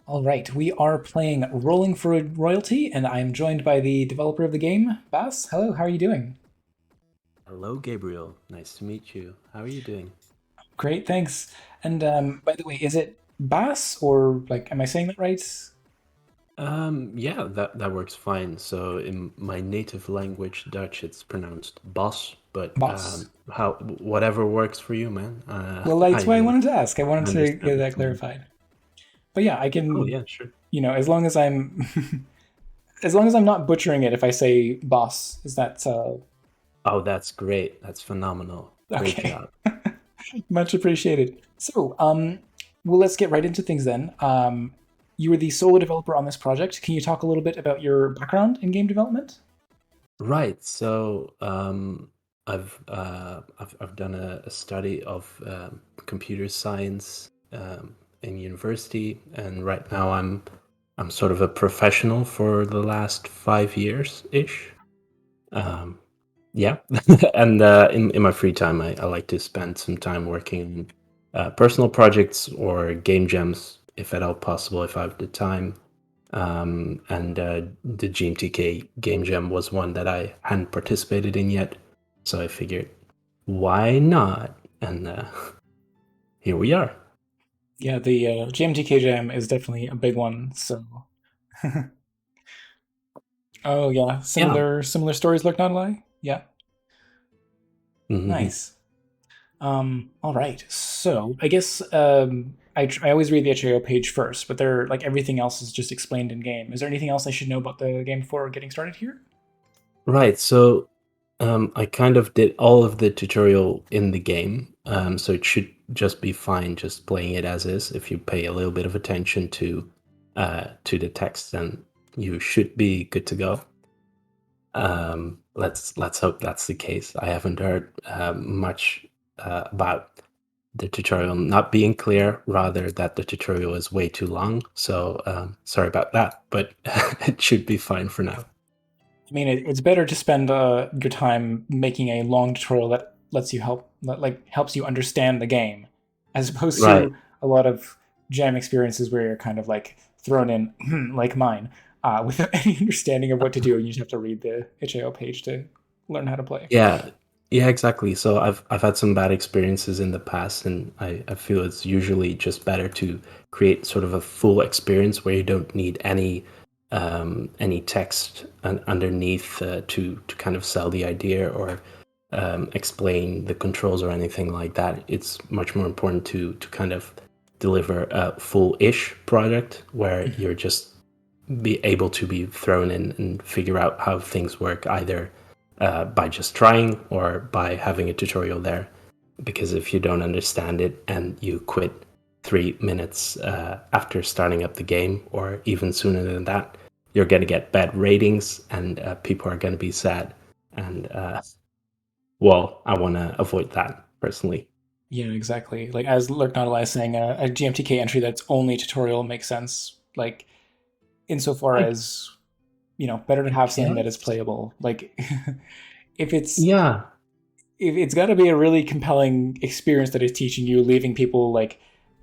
All right, we are playing Rolling for Royalty, and I'm joined by the developer of the game, Bas. Hello, how are you doing? Hello, Gabriel. Nice to meet you. How are you doing? Great, thanks. And by the way, is it Bas or like, am I saying that right? Yeah, that works fine. So in my native language, Dutch, it's pronounced bos, but Bas. how whatever works for you, man. Well, that's I why I wanted to ask. I wanted to understand get that what's going. clarified. But yeah, I Oh can, yeah, sure. as long as I'm, as long as I'm not butchering it, if I say boss, is that Oh, that's great. That's phenomenal. Great okay? job. Much appreciated. So, well, let's get right into things then. You were the solo developer on this project. Can you talk a little bit about your background in game development? Right. So I've done a study of computer science in university, and right now I'm sort of a professional for the last 5 years ish. Um, yeah, and in my free time, I like to spend some time working on personal projects or game jams, if at all possible, if I have the time. And the GMTK game jam was one that I hadn't participated in yet, so I figured, why not? And here we are. Yeah, the GMTK Jam is definitely a big one. So, oh yeah, Yeah. similar stories lurk not lie. Yeah, hmm nice. All right. So I guess I always read the HAO page first, but they're like everything else is just explained in game. Is there anything else I should know about the game before getting started here? Right. So I kind of did all of the tutorial in the game, so it should just be fine just playing it as is. If you pay a little bit of attention to the text, then you should be good to go. Let's hope that's the case. I haven't heard much about the tutorial not being clear, rather that the tutorial is way too long. So sorry about that, but it should be fine for now. I mean, it's better to spend your time making a long tutorial that lets you that like helps you understand the game, as opposed Right. to a lot of jam experiences where you're kind of like thrown in, like mine, without any understanding of what to do, and you just have to read the HAO page to learn how to play. Yeah. Yeah, exactly. So I've had some bad experiences in the past, and I feel it's usually just better to create sort of a full experience where you don't need any text underneath to kind of sell the idea or explain the controls or anything like that. It's much more important to kind of deliver a full-ish product where Mhm. you're just be able to be thrown in and figure out how things work either by just trying or by having a tutorial there. Because if you don't understand it and you quit 3 minutes after starting up the game, or even sooner than that, you're going to get bad ratings and people are going to be sad. And well, I want to avoid that personally. Yeah, exactly. Like as Lurk Not Alive is saying, a GMTK entry that's only tutorial makes sense. Like insofar I as better to have something that is guess. playable. Like if it's Yeah. it's got to be a really compelling experience that is teaching you, leaving people like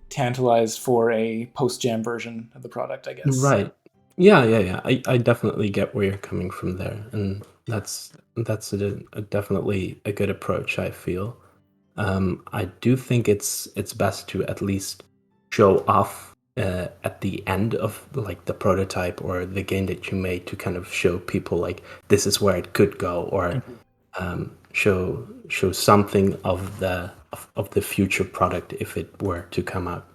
tantalized for a post jam version of the product, I guess. Right. Yeah. I definitely get where you're coming from there, and that's definitely a good approach, I feel. I do think it's best to at least show off at the end of like the prototype or the game that you made to kind of show people like this is where it could go, or Mhm. show something of the future product if it were to come out.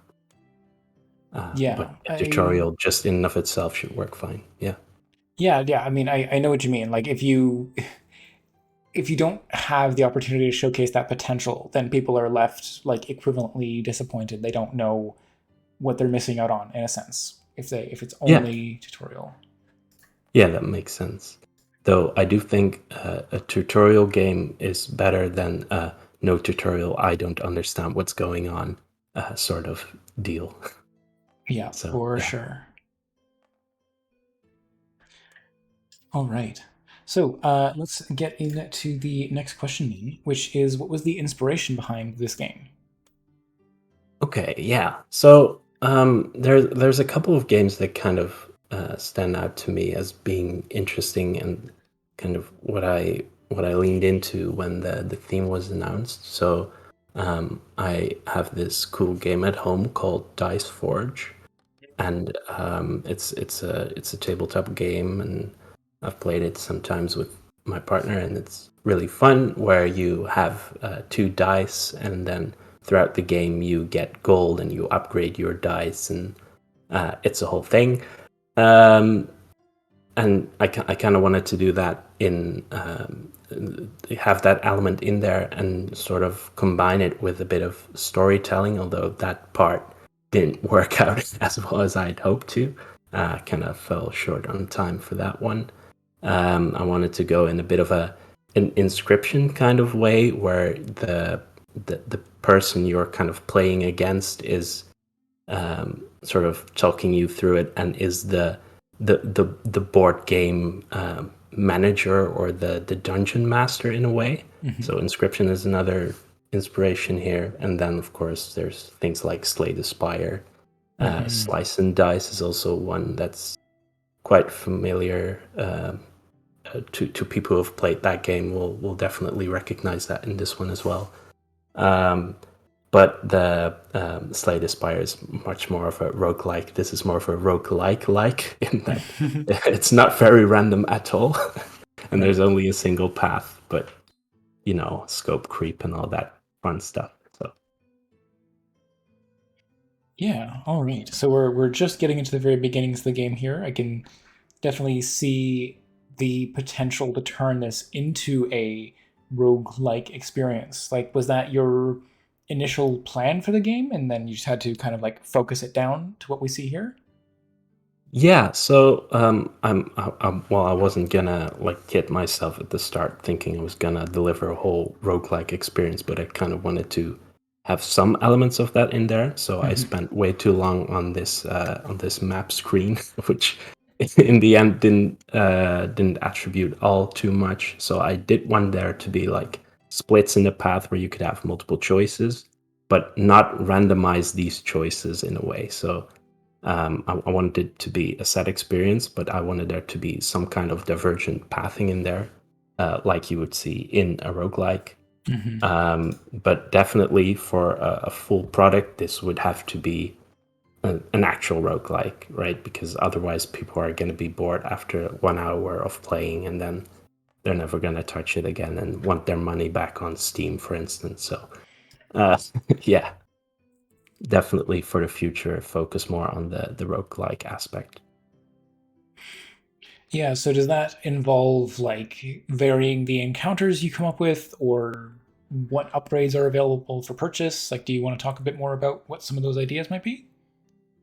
But Yeah, a tutorial just in and of itself should work fine. Yeah. yeah. I mean, I know what you mean. Like if you don't have the opportunity to showcase that potential, then people are left like equivalently disappointed. They don't know what they're missing out on in a sense if it's Yeah. only tutorial. Yeah, that makes sense. Though I do think a tutorial game is better than no tutorial, I don't understand what's going on sort of deal. Yeah, So, for yeah. sure. All right. So let's get into the next question then, which is what was the inspiration behind this game? Okay, yeah. So There's a couple of games that kind of stand out to me as being interesting and kind of what I leaned into when the theme was announced. So I have this cool game at home called Dice Forge, and it's a tabletop game, and I've played it sometimes with my partner, and it's really fun. Where you have two dice, and then throughout the game you get gold, and you upgrade your dice, and it's a whole thing. Um, and I kind of wanted to do that in have that element in there and sort of combine it with a bit of storytelling, although that part didn't work out as well as I'd hoped to. Kind of fell short on time for that one. I wanted to go in a bit of an inscription kind of way where the person you're kind of playing against is sort of talking you through it and is the board game manager or the dungeon master in a way. Mm-hmm. So Inscription is another inspiration here, and then of course there's things like Slay the Spire. Mm-hmm. Slice and Dice is also one that's quite familiar to people who have played that game. Will definitely recognize that in this one as well. Um, but the Slay the Spire is much more of a roguelike. This is more of a roguelike in that it's not very random at all. And Right. there's only a single path, but scope creep and all that fun stuff. So Yeah. All right. So we're just getting into the very beginnings of the game here. I can definitely see the potential to turn this into a rogue-like experience. Like, was that your initial plan for the game, and then you just had to kind of like focus it down to what we see here? yeah, so well, I wasn't gonna like get myself at the start thinking I was gonna deliver a whole roguelike experience, but I kind of wanted to have some elements of that in there. So I Mm-hmm. spent way too long on this map screen, which in the end didn't attribute all too much. So I did want there to be like splits in the path where you could have multiple choices, but not randomize these choices in a way. So I wanted it to be a set experience, but I wanted there to be some kind of divergent pathing in there, like you would see in a roguelike. Mm-hmm. But definitely for a full product, this would have to be an actual roguelike, right? Because otherwise, people are going to be bored after 1 hour of playing, and then they're never going to touch it again and want their money back on Steam, for instance. So, uh, yeah, definitely for the future, focus more on the roguelike aspect. Yeah, so does that involve like varying the encounters you come up with or what upgrades are available for purchase? Like, do you want to talk a bit more about what some of those ideas might be?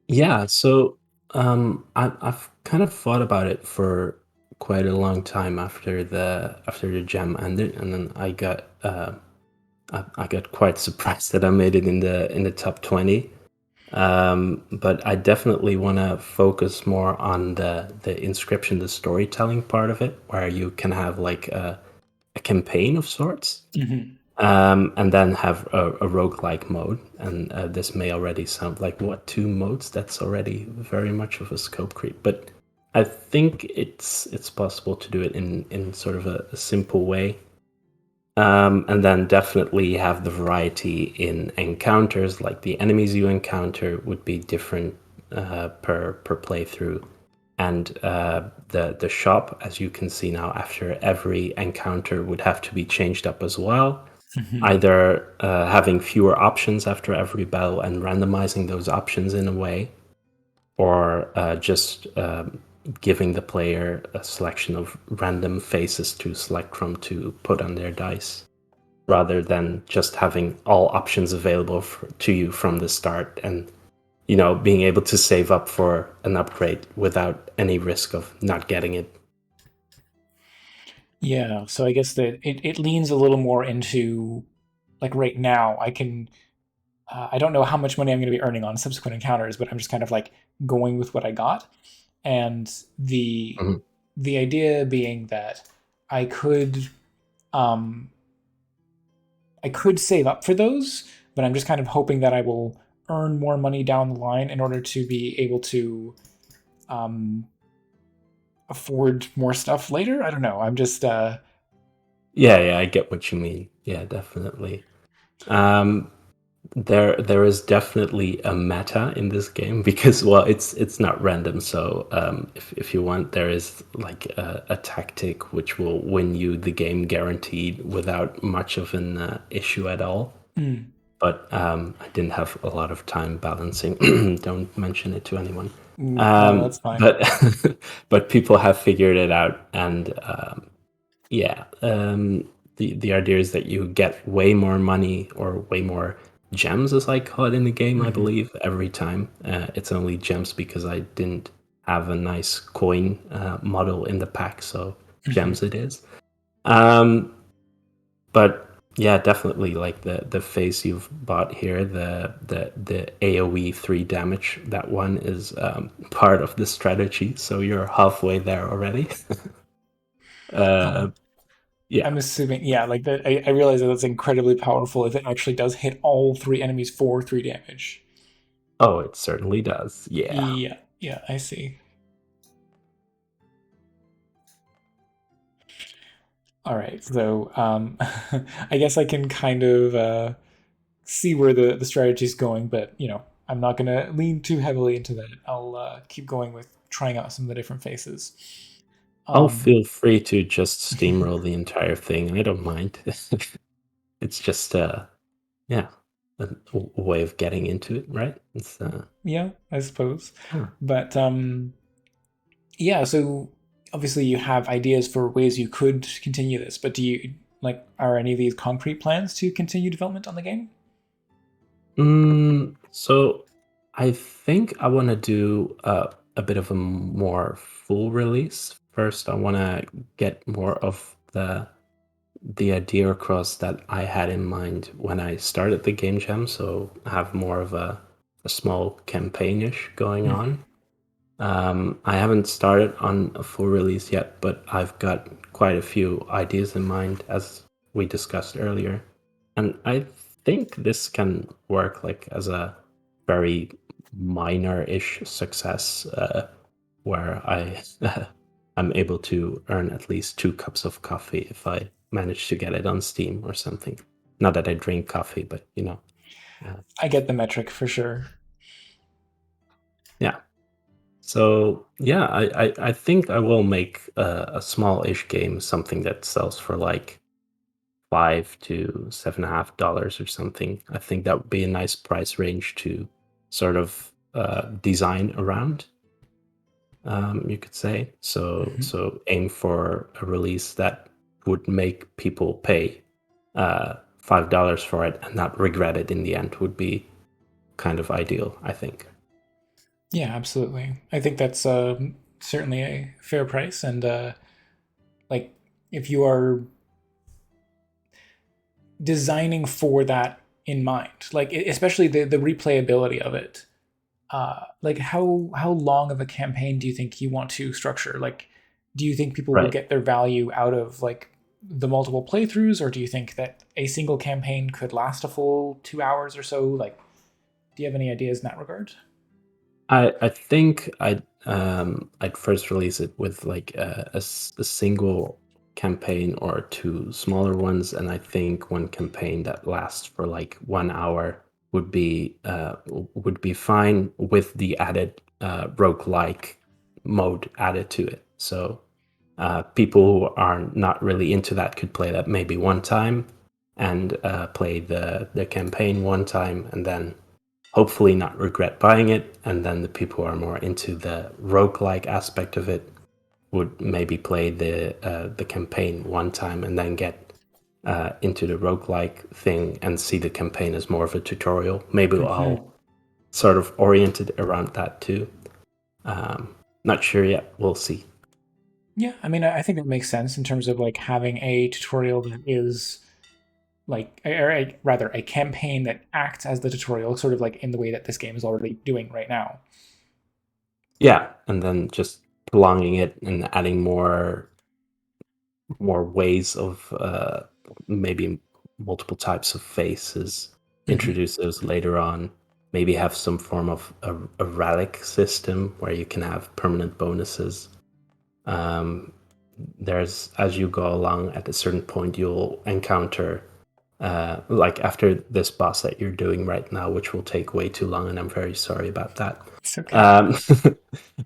Yeah, so I've kind of thought about it for quite a long time after the gem ended, and then I got quite surprised that I made it in the top 20. But I definitely want to focus more on the inscription, the storytelling part of it, where you can have like a campaign of sorts, Mm-hmm. and then have a roguelike mode. And this may already sound like what, two modes? That's already very much of a scope creep. But I think it's possible to do it in sort of a simple way. And then definitely have the variety in encounters, like the enemies you encounter would be different per playthrough, and the shop, as you can see now, after every encounter would have to be changed up as well. Mm-hmm. Either having fewer options after every battle and randomizing those options in a way, or just giving the player a selection of random faces to select from to put on their dice rather than just having all options available to you from the start and being able to save up for an upgrade without any risk of not getting it. Yeah, so I guess that it leans a little more into like right now I can I don't know how much money I'm going to be earning on subsequent encounters, but I'm just kind of like going with what I got. And Mhm. the idea being that I could um I could save up for those, but I'm just kind of hoping that I will earn more money down the line in order to be able to um, afford more stuff later. I don't know. I'm just Yeah, I get what you mean. Yeah, definitely. Um, there is definitely a meta in this game because well, it's not random. So if you want, there is like a tactic which will win you the game guaranteed without much of an issue at all. mm, But I didn't have a lot of time balancing. Don't mention it to anyone. no, that's fine. But but people have figured it out, and yeah, the idea is that you get way more money or way more gems, as I call it in the game. I Hmm. believe every time it's only gems because I didn't have a nice coin model in the pack, so Hmm. gems it is. Um, but yeah, definitely like the phase you've bought here, the AoE 3 damage. That one is part of the strategy, so you're halfway there already. uh, Oh, yeah. I'm assuming, yeah, like that. I realize that that's incredibly powerful if it actually does hit all three enemies for 3 damage. Oh, it certainly does. Yeah. Yeah, yeah, I see. All right, so I guess I can kind of see where the strategy is going, but I'm not gonna lean too heavily into that. I'll keep going with trying out some of the different faces. I'll Um, feel free to just steamroll the entire thing. I don't mind. It's just yeah, a way of getting into it, right? It's yeah, I suppose, huh. but yeah. So obviously, you have ideas for ways you could continue this, but do you like are any of these concrete plans to continue development on the game? So I think I want to do a bit of a more full release. First, I want to get more of the idea across that I had in mind when I started the game jam. So have more of a small campaignish going Mhm. on. I haven't started on a full release yet, but I've got quite a few ideas in mind, as we discussed earlier. And I think this can work like as a very minor-ish success, where I'm able to earn at least 2 cups of coffee if I manage to get it on Steam or something. Not that I drink coffee, but uh, I get the metric for sure. yeah. So yeah, I think I will make a small-ish game something that sells for like $5 to $7.50 or something. I think that would be a nice price range to sort of design around. You could say so. Mhm. So aim for a release that would make people pay $5 for it and not regret it in the end would be kind of ideal, I think. Yeah, absolutely. I think that's certainly a fair price, and like if you are designing for that in mind, like especially the replayability of it. Like how long of a campaign do you think you want to structure? Like, do you think people will Right. get their value out of like the multiple playthroughs, or do you think that a single campaign could last a full 2 hours or so? Like, do you have any ideas in that regard? I think I'd first release it with like a single campaign or two smaller ones, and I think one campaign that lasts for like 1 hour would be fine with the added roguelike mode added to it. So people who are not really into that could play that maybe one time and play the campaign one time and then hopefully not regret buying it. And then the people who are more into the roguelike aspect of it would maybe play the campaign one time and then get into the roguelike thing and see the campaign as more of a tutorial. Maybe Hmm. I'll sort of orient it around that too. Not sure yet. We'll see. Yeah, I mean, I think that makes sense in terms of like having a tutorial that is like, or rather, a campaign that acts as the tutorial, sort of like in the way that this game is already doing right now. Yeah, and then just prolonging it and adding more ways of maybe multiple types of faces, Hmm. introduce those later on. maybe have some form of a relic system where you can have permanent bonuses. Um, there's as you go along, at a certain point, you'll encounter like after this boss that you're doing right now, which will take way too long, and I'm very sorry about that. It's okay. Um,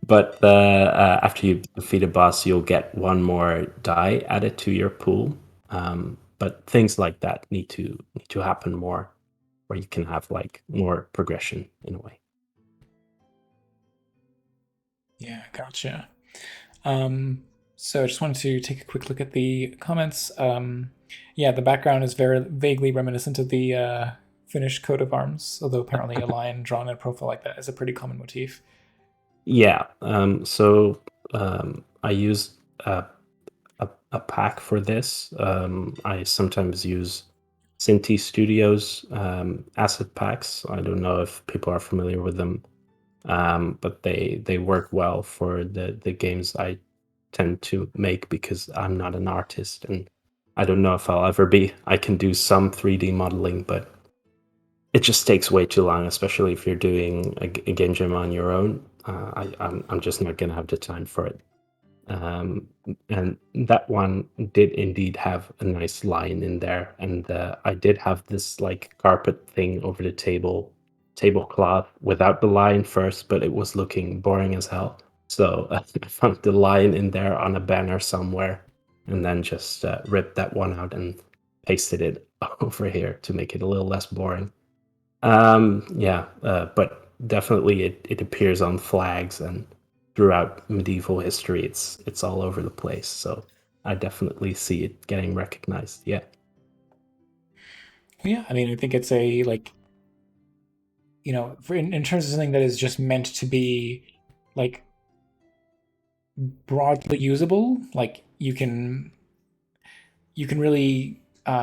but after you defeat a boss, you'll get one more die added to your pool. But things like that need to happen more, where you can have like more progression in a way. Yeah, gotcha. So I just wanted to take a quick look at the comments. Yeah, the background is very vaguely reminiscent of the Finnish coat of arms, although apparently a lion drawn in a profile like that is a pretty common motif. Yeah. So I use a pack for this. I sometimes use Cinti Studios asset packs. I don't know if people are familiar with them, but they work well for the games I tend to make because I'm not an artist, and I don't know if I'll ever be. I can do some 3D modeling, but it just takes way too long, especially if you're doing a game jam on your own. I'm just not gonna have the time for it. Um, and that one did indeed have a nice line in there, and I did have this like carpet thing over the tablecloth without the line first, but it was looking boring as hell. So I found the line in there on a banner somewhere, and then just ripped that one out and pasted it over here to make it a little less boring. Yeah, but definitely it appears on flags and throughout medieval history. It's all over the place. So I definitely see it getting recognized. Yeah. Yeah, I mean, I think it's a like in terms of something that is just meant to be like broadly usable, like you can really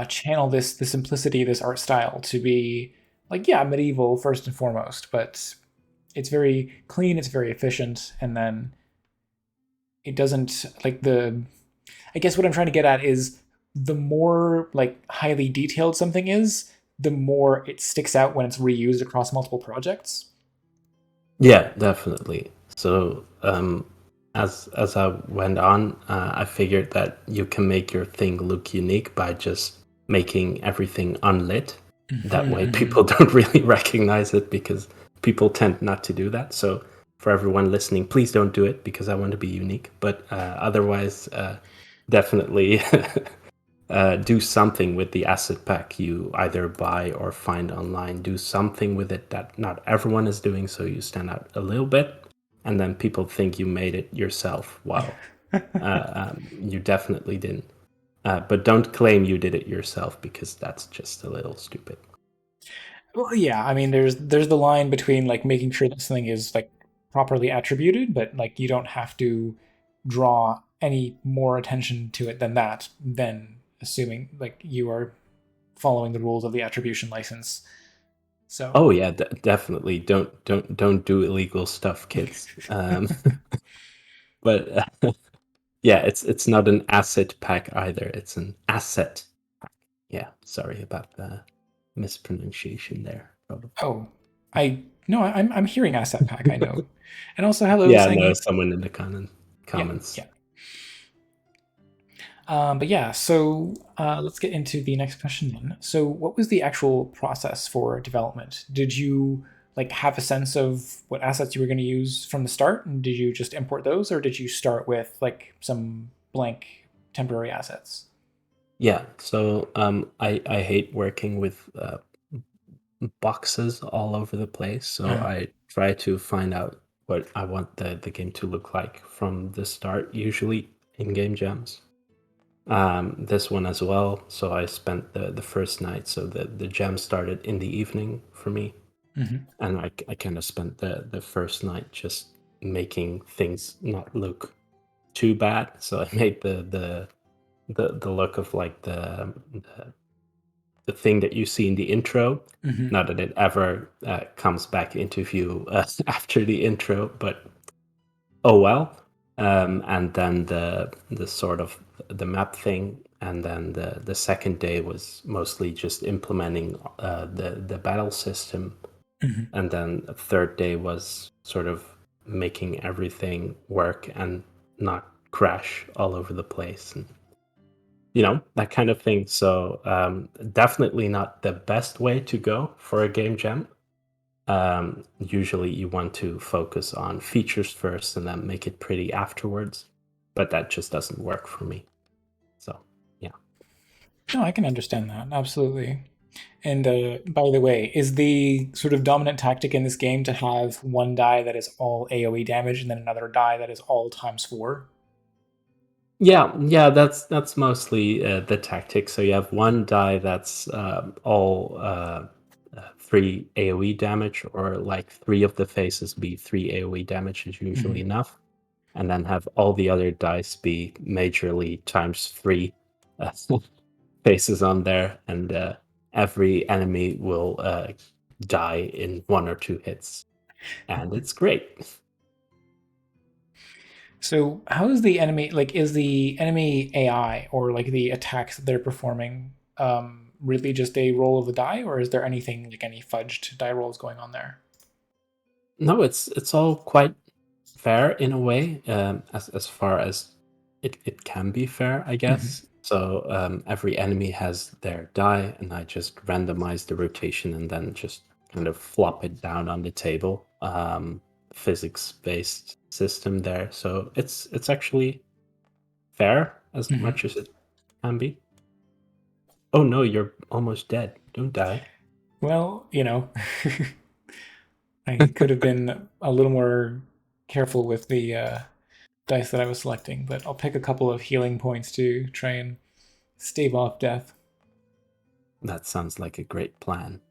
channel this the simplicity of this art style to be like yeah medieval first and foremost, but it's very clean, it's very efficient, and then it doesn't like the I guess what I'm trying to get at is the more like highly detailed something is, the more it sticks out when it's reused across multiple projects. Yeah, definitely. So as I went on, I figured that you can make your thing look unique by just making everything unlit. That way, Mm-hmm. people don't really recognize it because people tend not to do that. So for everyone listening, please don't do it because I want to be unique. But otherwise, definitely do something with the asset pack you either buy or find online. Do something with it that not everyone is doing, so you stand out a little bit, and then people think you made it yourself. Wow, you definitely didn't. But don't claim you did it yourself because that's just a little stupid. Well, yeah, I mean, there's the line between like making sure that something is like properly attributed, but like you don't have to draw any more attention to it than that, than assuming like you are following the rules of the attribution license. So, Oh yeah, definitely. Don't do illegal stuff, kids. But yeah, it's not an asset pack either. It's an asset. Yeah, sorry about the mispronunciation there. Probably. oh, I no, I'm hearing asset pack. I know, and also hello, Yeah, no, Sangeet. someone in the Yeah, comments. yeah. But yeah, so let's get into the next question then. So, what was the actual process for development? Did you like have a sense of what assets you were going to use from the start, and did you just import those, or did you start with like some blank temporary assets? Yeah, so I hate working with boxes all over the place. So Uh, I try to find out what I want the game to look like from the start, usually in game jams. This one as well. So I spent the first night. So the jam started in the evening for me, mhm. and I kind of spent the first night just making things not look too bad. So I made the look of like the thing that you see in the intro. Mhm. Not that it ever comes back into view after the intro, but oh well. And then the sort of the map thing, and then the second day was mostly just implementing the battle system. Mhm. And then a third day was sort of making everything work and not crash all over the place, and that kind of thing. So definitely not the best way to go for a game jam. Usually you want to focus on features first and then make it pretty afterwards, but that just doesn't work for me. So yeah. No, I can understand that. Absolutely. And by the way, is the sort of dominant tactic in this game to have one die that is all AoE damage and then another die that is all times four? Yeah, that's mostly the tactic. So you have one die that's all three AOE damage, or like three of the faces be three AOE damage is usually Mhm. enough, and then have all the other dice be majorly times three uh, faces on there, and every enemy will die in one or two hits, and it's great. So, how is the enemy like? Is the enemy AI or like the attacks that they're performing really just a roll of the die, or is there anything like any fudged die rolls going on there? No, it's all quite fair in a way, as far as it can be fair, I Mhm. guess. So every enemy has their die, and I just randomize the rotation and then just kind of flop it down on the table. Physics-based system there, so it's actually fair as Mhm. much as it can be. Oh no, you're almost dead. Don't die. Well, I could have been a little more careful with the dice that I was selecting, but I'll pick a couple of healing points to try and stave off death. That sounds like a great plan.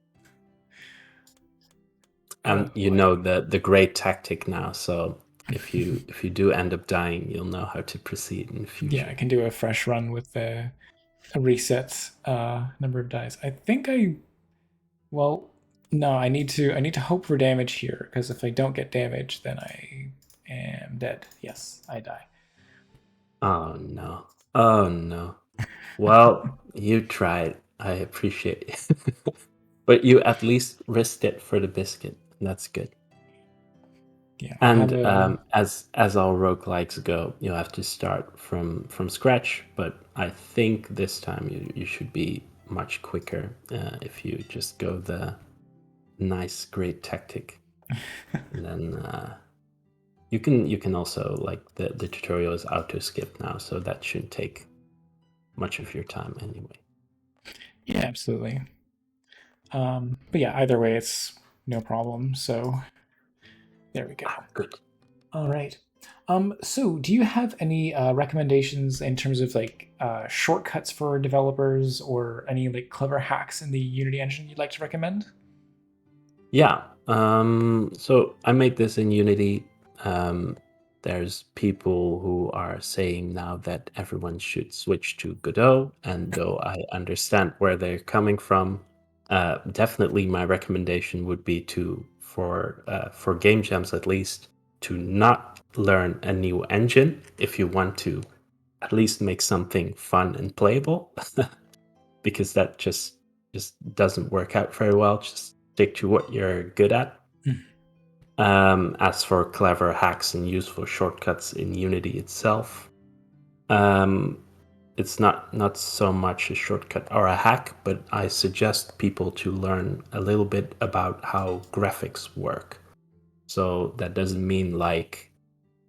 And Oh you boy. know the great tactic now, so if you do end up dying, you'll know how to proceed in the Yeah, I future. can do a fresh run with a reset number of dice. I think I well no, I need to hope for damage here because if I don't get damage, then I am dead. Yes, I die. Oh no. Oh no. Well, you tried. I appreciate it. But you at least risked it for the biscuit. That's good. Yeah, I have And a as all roguelikes go, you have to start from scratch. But I think this time you should be much quicker if you just go the nice, great tactic. And then you can also, like, the tutorial is auto skip now, so that shouldn't take much of your time anyway. yeah, absolutely. But yeah, either way, it's no problem. So there we go. Ah, good. All right. So do you have any recommendations in terms of like shortcuts for developers or any like clever hacks in the Unity engine you'd like to recommend? Yeah. So I made this in Unity. Um, there's people who are saying now that everyone should switch to Godot, and though I understand where they're coming from, definitely my recommendation would be for game jams at least, to not learn a new engine if you want to at least make something fun and playable, because that just doesn't work out very well. Just stick to what you're good at. As for clever hacks and useful shortcuts in Unity itself, um, it's not so much a shortcut or a hack, but I suggest people to learn a little bit about how graphics work. So that doesn't mean like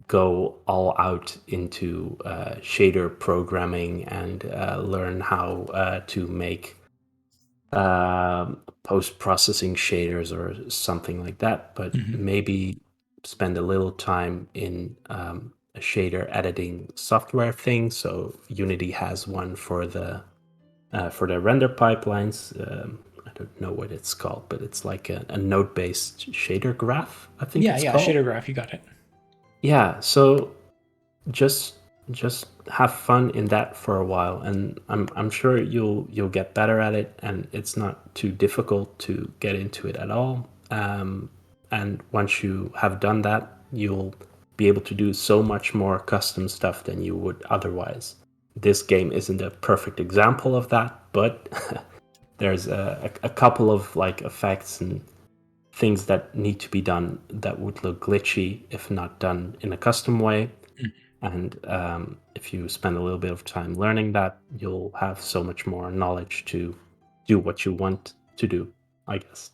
go all out into shader programming and learn how to make post-processing shaders or something like that, but Mhm. maybe spend a little time in a shader editing software thing. So Unity has one for the render pipelines. I don't know what it's called, but it's like a node-based shader graph, I think Yeah, it's yeah, called. shader graph, you got it. Yeah, so just just have fun in that for a while, and I'm sure you'll get better at it, and it's not too difficult to get into it at all. And once you have done that, you'll be able to do so much more custom stuff than you would otherwise. This game isn't a perfect example of that, but there's a couple of like effects and things that need to be done that would look glitchy if not done in a custom way. And if you spend a little bit of time learning that, you'll have so much more knowledge to do what you want to do, I guess.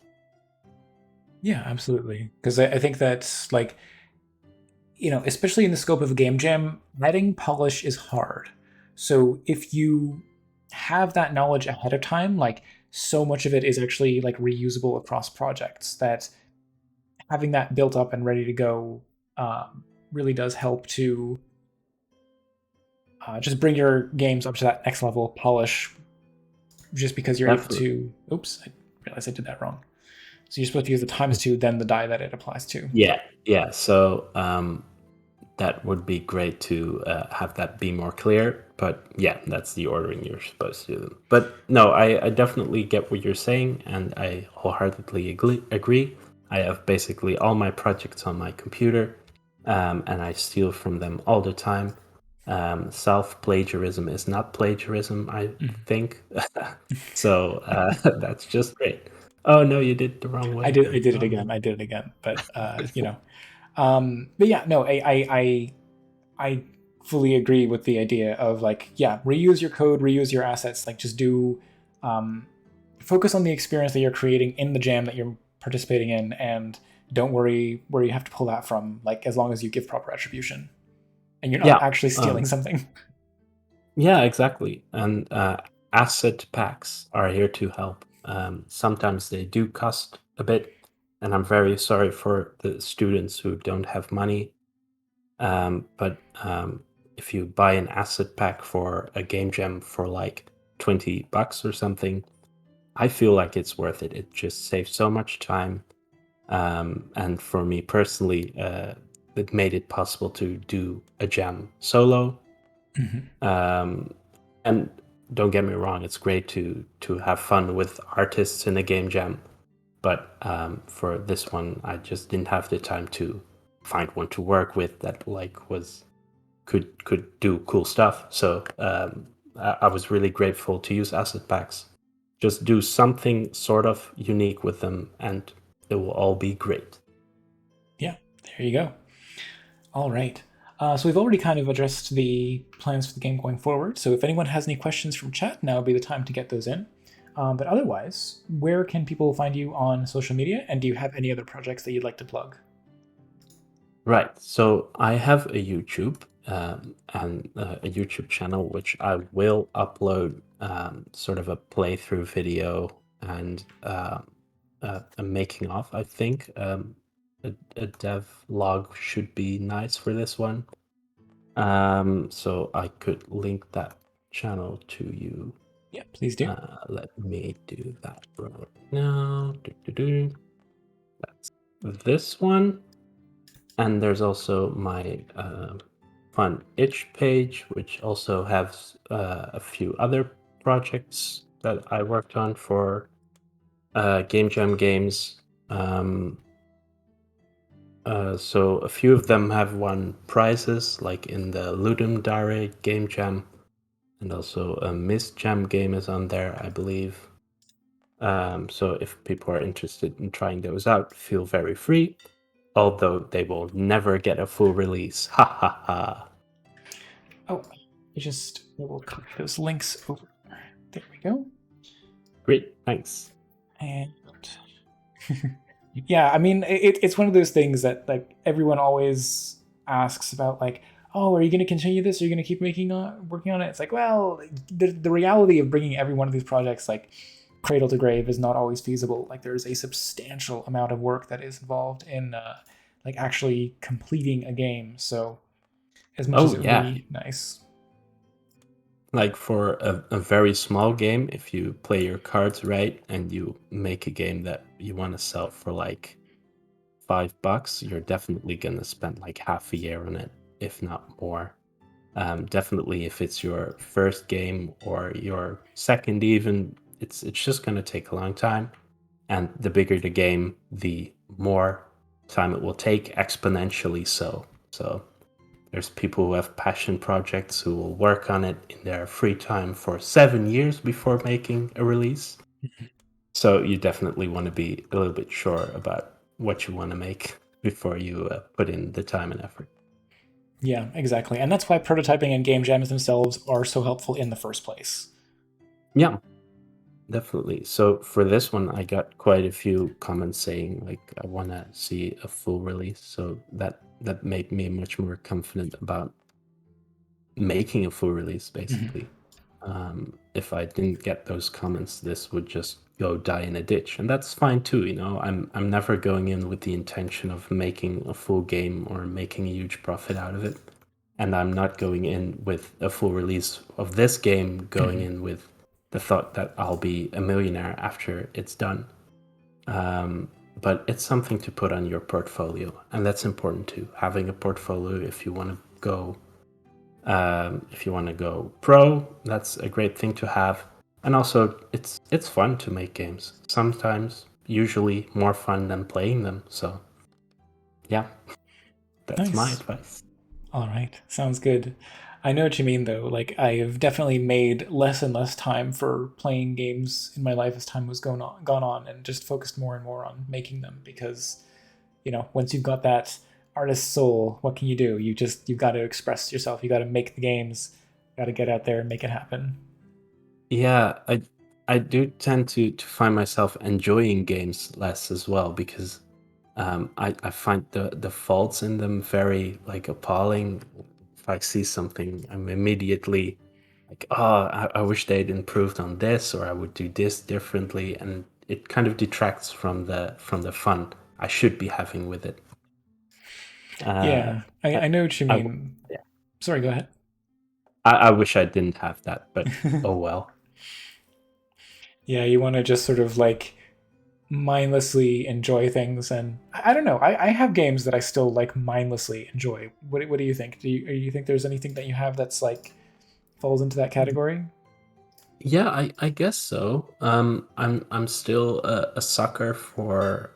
Yeah, absolutely. Because I think that's like, especially in the scope of a game jam, adding polish is hard. So if you have that knowledge ahead of time, like so much of it is actually like reusable across projects that having that built up and ready to go really does help to just bring your games up to that next level of polish just because you're able Definitely. to. Oops, I realized I did that wrong. So you're supposed to use the times two, then the die that it applies to. Yeah. So that would be great to have that be more clear. But yeah, that's the ordering you're supposed to do them. But no, I definitely get what you're saying, and I wholeheartedly agree. I have basically all my projects on my computer, and I steal from them all the time. Self-plagiarism is not plagiarism, I think. So that's just great. Oh no, you did it the wrong I way did. I again. did it Oh again. no. I did it again. But but yeah, no, I fully agree with the idea of like, yeah, reuse your code, reuse your assets. Like, just do um, focus on the experience that you're creating in the jam that you're participating in, and don't worry where you have to pull that from. Like, as long as you give proper attribution and you're not Yeah. actually stealing something. Yeah, exactly. And asset packs are here to help. Sometimes they do cost a bit, and I'm very sorry for the students who don't have money. But if you buy an asset pack for a game jam for like $20 or something, I feel like it's worth it. It just saves so much time. And for me personally, it made it possible to do a jam solo. Mhm. And don't get me wrong, it's great to have fun with artists in a game jam. But for this one, I just didn't have the time to find one to work with that like was could do cool stuff. So I was really grateful to use asset packs. Just do something sort of unique with them, and it will all be great. Yeah, there you go. All right. So we've already kind of addressed the plans for the game going forward. So if anyone has any questions from chat, now would be the time to get those in. But otherwise, where can people find you on social media? And do you have any other projects that you'd like to plug? Right. So I have a YouTube and a YouTube channel which I will upload sort of a playthrough video and a making of. I think a dev log should be nice for this one. So I could link that channel to you. Yeah, please do. Let me do that right now. That's this one. And there's also my fun itch page, which also has a few other projects that I worked on for Game Jam games. So a few of them have won prizes, like in the Ludum Dare Game Jam, and also a Miss Jam game is on there, I believe. So if people are interested in trying those out, feel very free. Although they will never get a full release. Ha ha ha. Oh, I will click those links over. There we go. Great, thanks. And yeah, I mean, it's one of those things that like everyone always asks about, like, oh, are you going to continue this? Are you going to keep working on it? It's like, well, the reality of bringing every one of these projects like cradle to grave is not always feasible. Like, there's a substantial amount of work that is involved in like actually completing a game. So as much as Oh it would yeah, be nice. like for a very small game, if you play your cards right and you make a game that you want to sell for like $5, you're definitely gonna spend like half a year on it, if not more. Definitely, if it's your first game or your second, even it's just gonna take a long time. And the bigger the game, the more time it will take, exponentially so. So there's people who have passion projects who will work on it in their free time for 7 years before making a release. So you definitely want to be a little bit sure about what you want to make before you put in the time and effort. Yeah, exactly. And that's why prototyping and game jams themselves are so helpful in the first place. Yeah, definitely. So for this one, I got quite a few comments saying like I want to see a full release. So that made me much more confident about making a full release, Mhm. basically. If I didn't get those comments, this would just go die in a ditch, and that's fine too. I'm never going in with the intention of making a full game or making a huge profit out of it, and I'm not going in with a full release of this game going Mhm. in with the thought that I'll be a millionaire after it's done. But it's something to put on your portfolio, and that's important too. Having a portfolio if you want to go pro, that's a great thing to have. And also, it's fun to make games. Sometimes, usually, more fun than playing them. So, yeah, that's my Nice. advice. All right. Sounds good. I know what you mean, though. Like, I've definitely made less and less time for playing games in my life as time was gone on, and just focused more and more on making them because, once you've got that artist soul, what can you do? You've got to express yourself. You got to make the games. Got to get out there and make it happen. Yeah, I do tend to find myself enjoying games less as well because I find the faults in them very like appalling. If I see something, I'm immediately like, oh, I wish they'd improved on this, or I would do this differently, and it kind of detracts from the fun I should be having with it. Uh, Yeah, I I, know what you I, mean. yeah, Sorry, go ahead. I wish I didn't have that, but oh well. Yeah, you want to just sort of like mindlessly enjoy things, and I don't know. I have games that I still like mindlessly enjoy. What do you think? Do you think there's anything that you have that's like falls into that category? Yeah, I guess so. I'm still a sucker for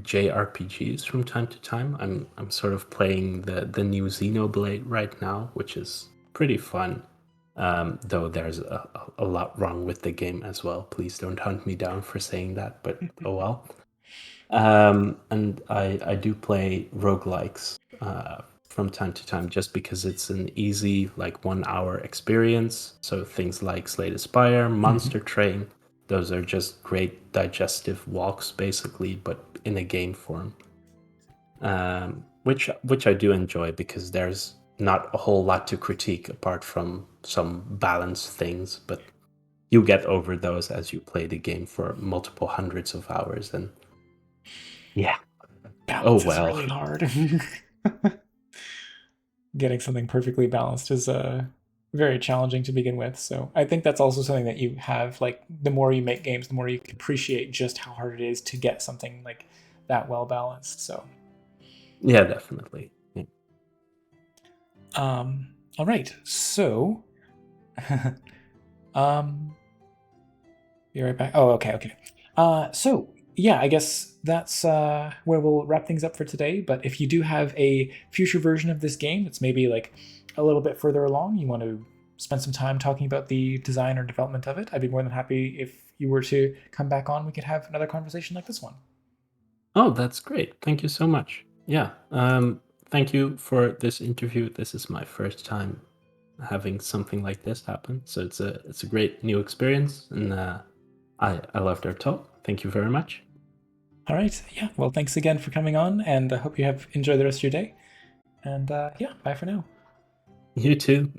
JRPGs from time to time. I'm sort of playing the new Xenoblade right now, which is pretty fun. Though there's a lot wrong with the game as well. Please don't hunt me down for saying that, but oh well. And I do play roguelikes from time to time just because it's an easy, like 1 hour experience. So things like Slay the Spire, Mhm. Monster Train, those are just great digestive walks, basically, but in a game form. Which I do enjoy because there's not a whole lot to critique apart from some balance things, but you get over those as you play the game for multiple hundreds of hours, and yeah. Oh Balance is well. really hard. Getting something perfectly balanced is very challenging to begin with. So I think that's also something that you have. Like the more you make games, the more you can appreciate just how hard it is to get something like that well balanced. So, Yeah, definitely. Yeah. all right. So, um, be right back. Oh, okay, okay. So yeah, I guess that's where we'll wrap things up for today. But if you do have a future version of this game that's maybe like a little bit further along, you want to spend some time talking about the design or development of it, I'd be more than happy if you were to come back on. We could have another conversation like this one. Oh, that's great. Thank you so much. Yeah. Thank you for this interview. This is my first time having something like this happen, so it's a great new experience, and I loved our talk. Thank you very much. All right. Yeah. Well, thanks again for coming on, and I hope you have enjoy the rest of your day. And yeah, bye for now. You too.